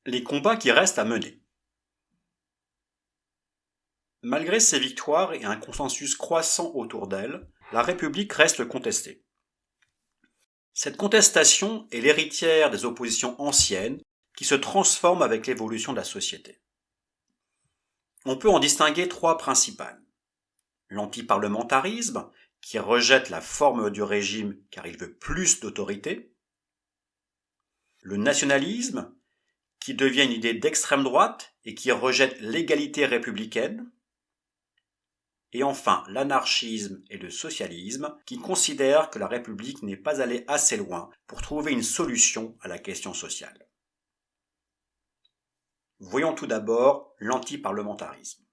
Les combats qui restent à mener. Malgré ses victoires et un consensus croissant autour d'elle, la République reste contestée. Cette contestation est l'héritière des oppositions anciennes qui se transforment avec l'évolution de la société. On peut en distinguer trois principales. L'antiparlementarisme, qui rejette la forme du régime car il veut plus d'autorité. Le nationalisme, qui devient une idée d'extrême droite et qui rejette l'égalité républicaine. Et enfin, l'anarchisme et le socialisme, qui considèrent que la République n'est pas allée assez loin pour trouver une solution à la question sociale. Voyons tout d'abord l'antiparlementarisme.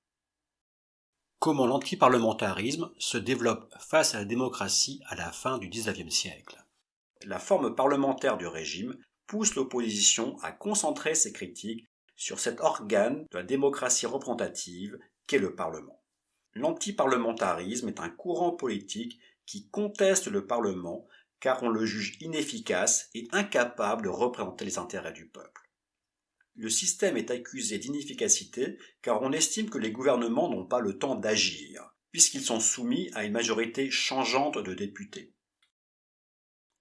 Comment l'antiparlementarisme se développe face à la démocratie à la fin du XIXe siècle. La forme parlementaire du régime pousse l'opposition à concentrer ses critiques sur cet organe de la démocratie représentative qu'est le Parlement. L'antiparlementarisme est un courant politique qui conteste le Parlement car on le juge inefficace et incapable de représenter les intérêts du peuple. Le système est accusé d'inefficacité car on estime que les gouvernements n'ont pas le temps d'agir, puisqu'ils sont soumis à une majorité changeante de députés.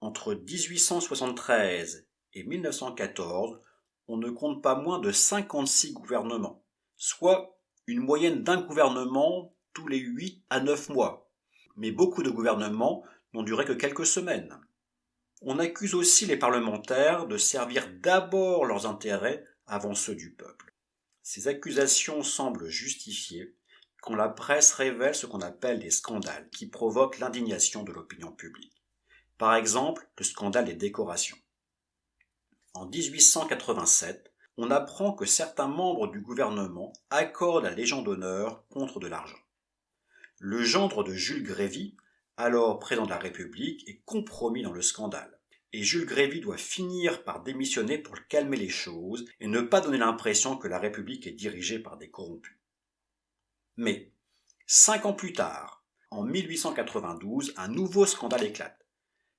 Entre 1873 et 1914, on ne compte pas moins de 56 gouvernements, soit une moyenne d'un gouvernement tous les 8 à 9 mois. Mais beaucoup de gouvernements n'ont duré que quelques semaines. On accuse aussi les parlementaires de servir d'abord leurs intérêts avant ceux du peuple. Ces accusations semblent justifiées quand la presse révèle ce qu'on appelle des scandales qui provoquent l'indignation de l'opinion publique. Par exemple, le scandale des décorations. En 1887, on apprend que certains membres du gouvernement accordent la Légion d'honneur contre de l'argent. Le gendre de Jules Grévy, alors président de la République, est compromis dans le scandale. Et Jules Grévy doit finir par démissionner pour calmer les choses et ne pas donner l'impression que la République est dirigée par des corrompus. Mais, 5 ans plus tard, en 1892, un nouveau scandale éclate.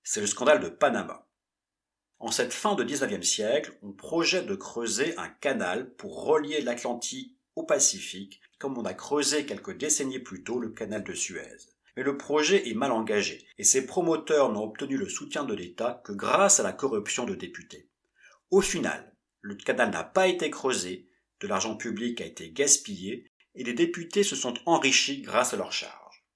C'est le scandale de Panama. En cette fin de XIXe siècle, on projette de creuser un canal pour relier l'Atlantique au Pacifique, comme on a creusé quelques décennies plus tôt le canal de Suez. Mais le projet est mal engagé et ses promoteurs n'ont obtenu le soutien de l'État que grâce à la corruption de députés. Au final, le canal n'a pas été creusé, de l'argent public a été gaspillé et les députés se sont enrichis grâce à leurs charges.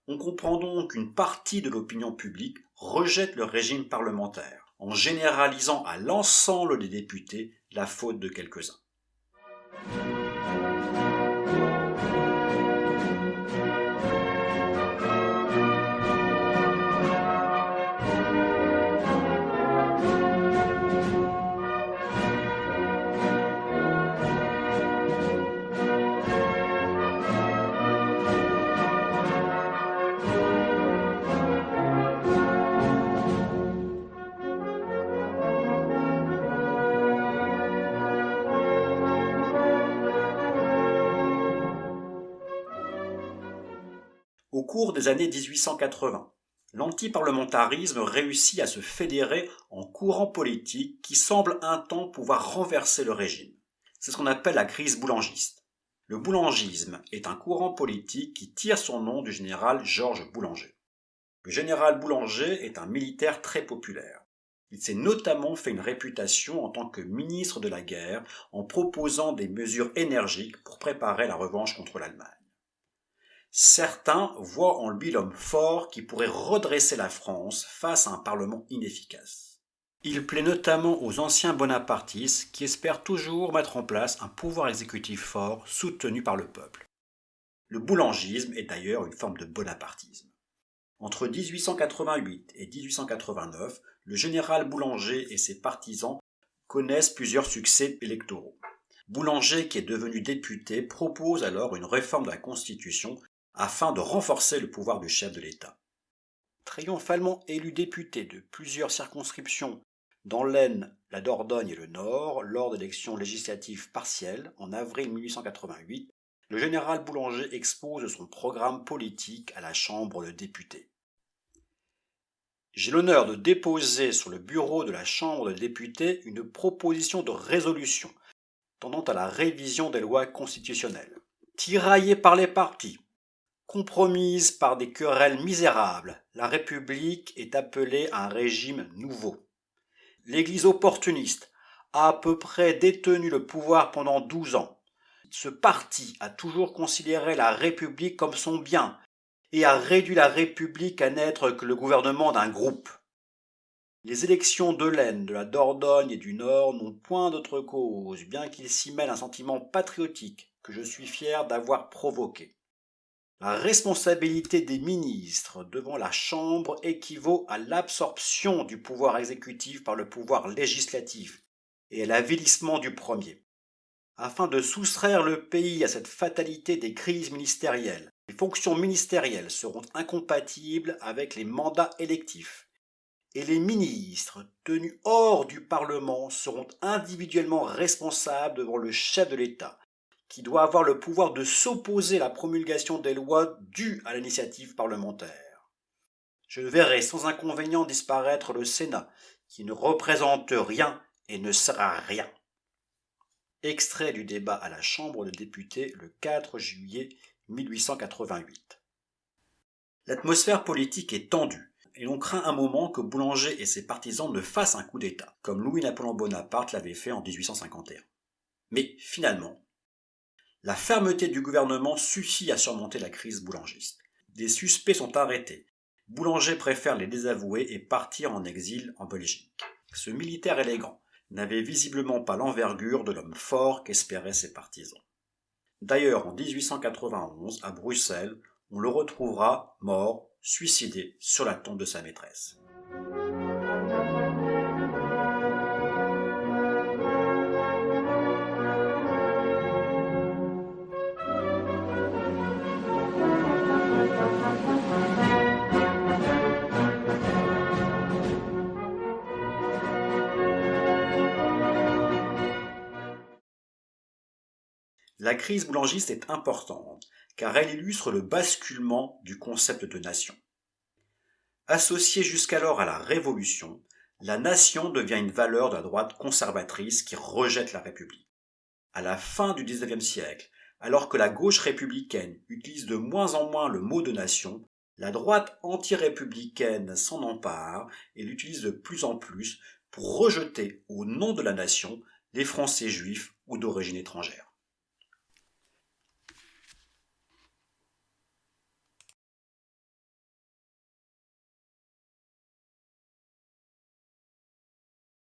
On comprend donc qu'une partie de l'opinion publique rejette le régime parlementaire, en généralisant à l'ensemble des députés la faute de quelques-uns. Au cours des années 1880, l'antiparlementarisme réussit à se fédérer en courant politique qui semble un temps pouvoir renverser le régime. C'est ce qu'on appelle la crise boulangiste. Le boulangisme est un courant politique qui tire son nom du général Georges Boulanger. Le général Boulanger est un militaire très populaire. Il s'est notamment fait une réputation en tant que ministre de la guerre en proposant des mesures énergiques pour préparer la revanche contre l'Allemagne. Certains voient en lui l'homme fort qui pourrait redresser la France face à un parlement inefficace. Il plaît notamment aux anciens bonapartistes qui espèrent toujours mettre en place un pouvoir exécutif fort soutenu par le peuple. Le boulangisme est d'ailleurs une forme de bonapartisme. Entre 1888 et 1889, le général Boulanger et ses partisans connaissent plusieurs succès électoraux. Boulanger, qui est devenu député, propose alors une réforme de la Constitution afin de renforcer le pouvoir du chef de l'État. Triomphalement élu député de plusieurs circonscriptions dans l'Aisne, la Dordogne et le Nord, lors d'élections législatives partielles en avril 1888, le général Boulanger expose son programme politique à la Chambre de députés. J'ai l'honneur de déposer sur le bureau de la Chambre des députés une proposition de résolution tendant à la révision des lois constitutionnelles. Tiraillée par les partis, compromise par des querelles misérables, la République est appelée à un régime nouveau. L'Église opportuniste a à peu près détenu le pouvoir pendant 12 ans. Ce parti a toujours considéré la République comme son bien et a réduit la République à n'être que le gouvernement d'un groupe. Les élections de l'Aisne, de la Dordogne et du Nord n'ont point d'autre cause, bien qu'il s'y mêle un sentiment patriotique que je suis fier d'avoir provoqué. La responsabilité des ministres devant la Chambre équivaut à l'absorption du pouvoir exécutif par le pouvoir législatif et à l'avilissement du premier. Afin de soustraire le pays à cette fatalité des crises ministérielles, les fonctions ministérielles seront incompatibles avec les mandats électifs. Et les ministres, tenus hors du Parlement, seront individuellement responsables devant le chef de l'État, qui doit avoir le pouvoir de s'opposer à la promulgation des lois dues à l'initiative parlementaire. Je verrai sans inconvénient disparaître le Sénat, qui ne représente rien et ne sert à rien. Extrait du débat à la Chambre des députés le 4 juillet 1888. L'atmosphère politique est tendue. Et l'on craint un moment que Boulanger et ses partisans ne fassent un coup d'État, comme Louis-Napoléon Bonaparte l'avait fait en 1851. Mais finalement, la fermeté du gouvernement suffit à surmonter la crise boulangiste. Des suspects sont arrêtés. Boulanger préfère les désavouer et partir en exil en Belgique. Ce militaire élégant n'avait visiblement pas l'envergure de l'homme fort qu'espéraient ses partisans. D'ailleurs, en 1891, à Bruxelles, on le retrouvera mort, suicidé sur la tombe de sa maîtresse. La crise boulangiste est importante, car elle illustre le basculement du concept de nation. Associée jusqu'alors à la Révolution, la nation devient une valeur de la droite conservatrice qui rejette la République. À la fin du XIXe siècle, alors que la gauche républicaine utilise de moins en moins le mot de nation, la droite anti-républicaine s'en empare et l'utilise de plus en plus pour rejeter au nom de la nation les Français juifs ou d'origine étrangère.